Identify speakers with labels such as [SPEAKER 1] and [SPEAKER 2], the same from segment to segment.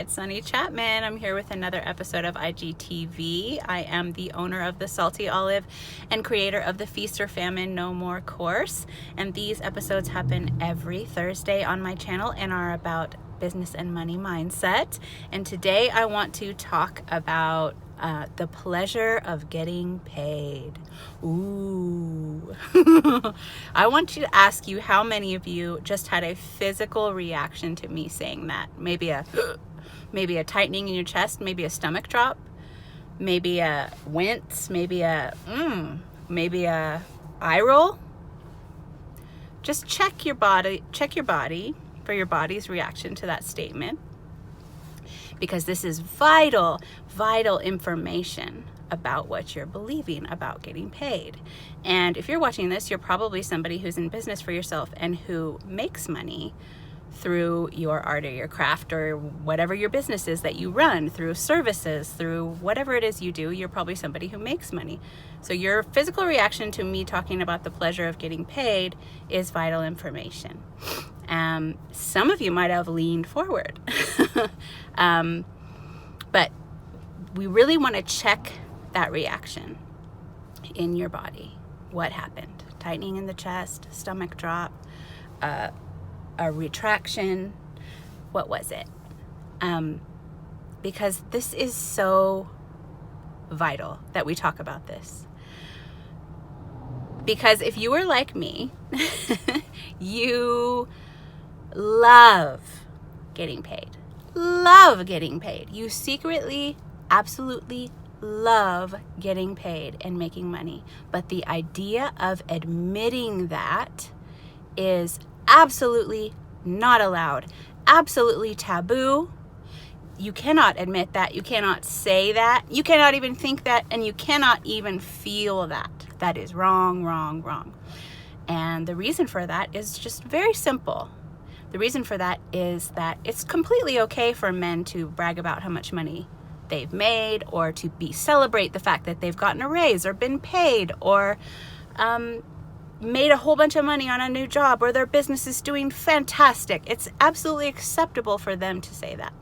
[SPEAKER 1] It's Sunny Chapman. I'm here with another episode of IGTV. I am the owner of the Salty Olive and creator of the Feast or Famine No More course. And these episodes happen every Thursday on my channel and are about business and money mindset. And today I want to talk about the pleasure of getting paid. Ooh. I want to ask you how many of you just had a physical reaction to me saying that. Maybe a tightening in your chest, maybe a stomach drop, maybe a wince, maybe a eye roll. Just check your body for your body's reaction to that statement, because this is vital information about what you're believing about getting paid. And if you're watching this, you're probably somebody who's in business for yourself and who makes money through your art or your craft or whatever your business is that you run, through services, through whatever it is you do. You're probably somebody who makes money. So your physical reaction to me talking about the pleasure of getting paid is vital information. Some of you might have leaned forward. But we really want to check that reaction in your body. What happened? Tightening in the chest, stomach drop, a retraction. What was it? Because this is so vital that we talk about this. Because if you were like me, you love getting paid. Love getting paid. You secretly, absolutely love getting paid and making money. But the idea of admitting that is absolutely not allowed. Absolutely taboo. You cannot admit that. You cannot say that. You cannot even think that. And you cannot even feel that. That is wrong, wrong, wrong. And the reason for that is just very simple. The reason for that is that it's completely okay for men to brag about how much money they've made, or to celebrate the fact that they've gotten a raise or been paid, or made a whole bunch of money on a new job, or their business is doing fantastic. It's absolutely acceptable for them to say that,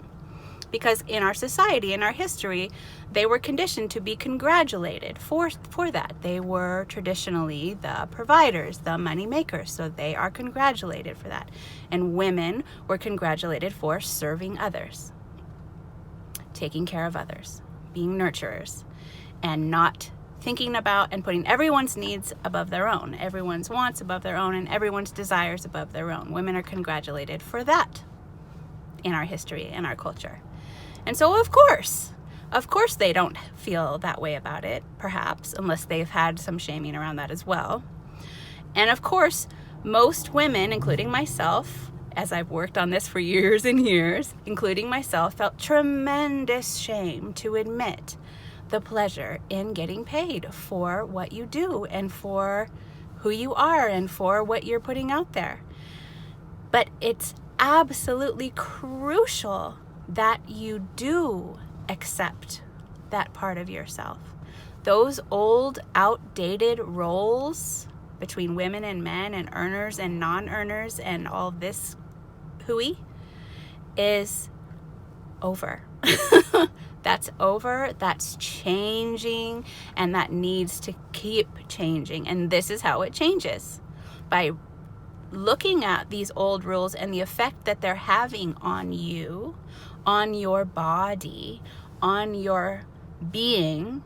[SPEAKER 1] because in our society, in our history, they were conditioned to be congratulated for that. They were traditionally the providers, the money makers, so they are congratulated for that. And women were congratulated for serving others, taking care of others, being nurturers, and not thinking about and putting everyone's needs above their own, everyone's wants above their own, and everyone's desires above their own. Women are congratulated for that in our history, in our culture. And so of course they don't feel that way about it, perhaps, unless they've had some shaming around that as well. And of course, most women, including myself, as I've worked on this for years and years, including myself, felt tremendous shame to admit the pleasure in getting paid for what you do and for who you are and for what you're putting out there. But it's absolutely crucial that you do accept that part of yourself. Those old, outdated roles between women and men and earners and non-earners and all this hooey is over. That's over, that's changing, and that needs to keep changing. And this is how it changes, by looking at these old rules and the effect that they're having on you, on your body, on your being,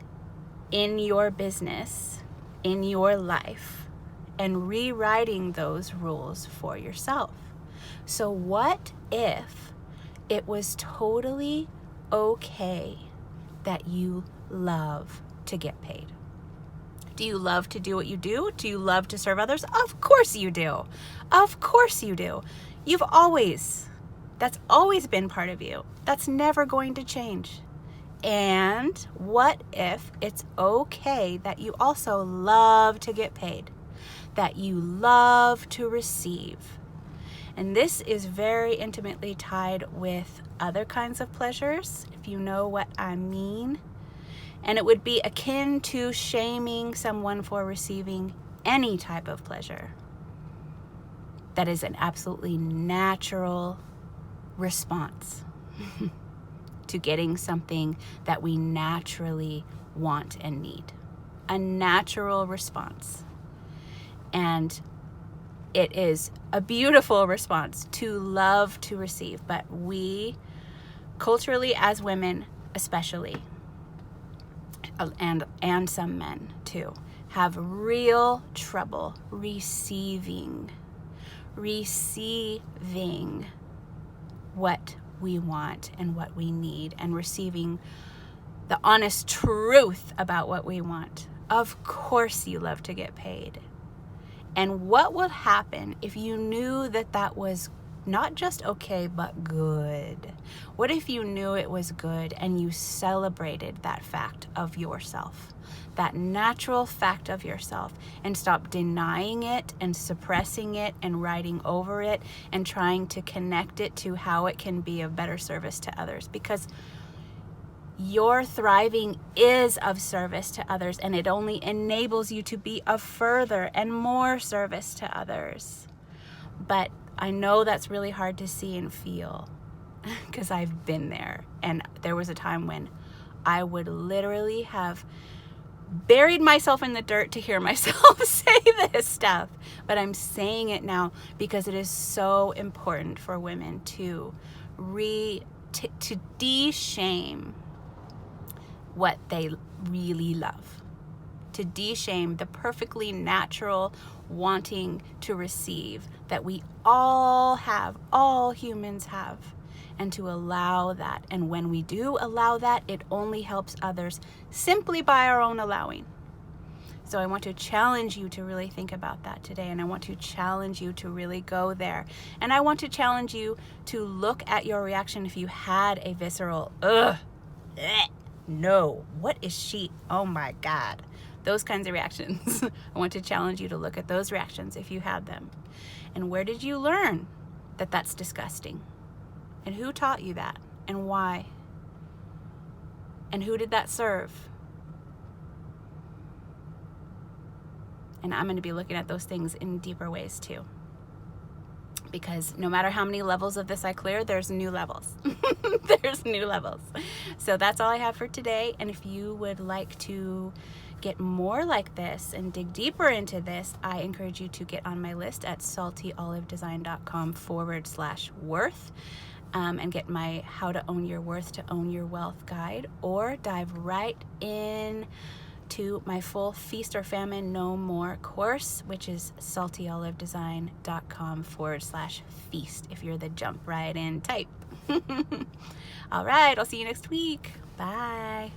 [SPEAKER 1] in your business, in your life, and rewriting those rules for yourself. So what if it was totally okay that you love to get paid? Do you love to do what you do? Do you love to serve others? Of course you do. Of course you do. That's always been part of you. That's never going to change. And what if it's okay that you also love to get paid, that you love to receive? And this is very intimately tied with other kinds of pleasures, if you know what I mean. And it would be akin to shaming someone for receiving any type of pleasure. That is an absolutely natural response. to getting something that we naturally want and need. A natural response. And it is a beautiful response to love to receive. But we, culturally as women especially, and some men too, have real trouble receiving what we want and what we need, and receiving the honest truth about what we want. Of course you love to get paid. And what would happen if you knew that that was not just okay, but good? What if you knew it was good and you celebrated that fact of yourself, that natural fact of yourself, and stopped denying it and suppressing it and writing over it and trying to connect it to how it can be of better service to others? Because your thriving is of service to others, and it only enables you to be of further and more service to others. But I know that's really hard to see and feel, because I've been there. And there was a time when I would literally have buried myself in the dirt to hear myself say this stuff. But I'm saying it now because it is so important for women to de-shame what they really love, to de-shame the perfectly natural wanting to receive that we all have, all humans have, and to allow that. And when we do allow that, it only helps others simply by our own allowing. So I want to challenge you to really think about that today, and I want to challenge you to really go there. And I want to challenge you to look at your reaction if you had a visceral, ugh, bleh, no, what is she? Oh my God. Those kinds of reactions. I want to challenge you to look at those reactions if you had them. And where did you learn that that's disgusting? And who taught you that? And why? And who did that serve? And I'm going to be looking at those things in deeper ways too. Because no matter how many levels of this I clear, there's new levels. There's new levels. So that's all I have for today. And if you would like to get more like this and dig deeper into this, I encourage you to get on my list at saltyolivedesign.com/worth and get my How to Own Your Worth to Own Your Wealth guide, or dive right in to my full Feast or Famine No More course, which is saltyolivedesign.com/feast if you're the jump right in type. All right, I'll see you next week. Bye.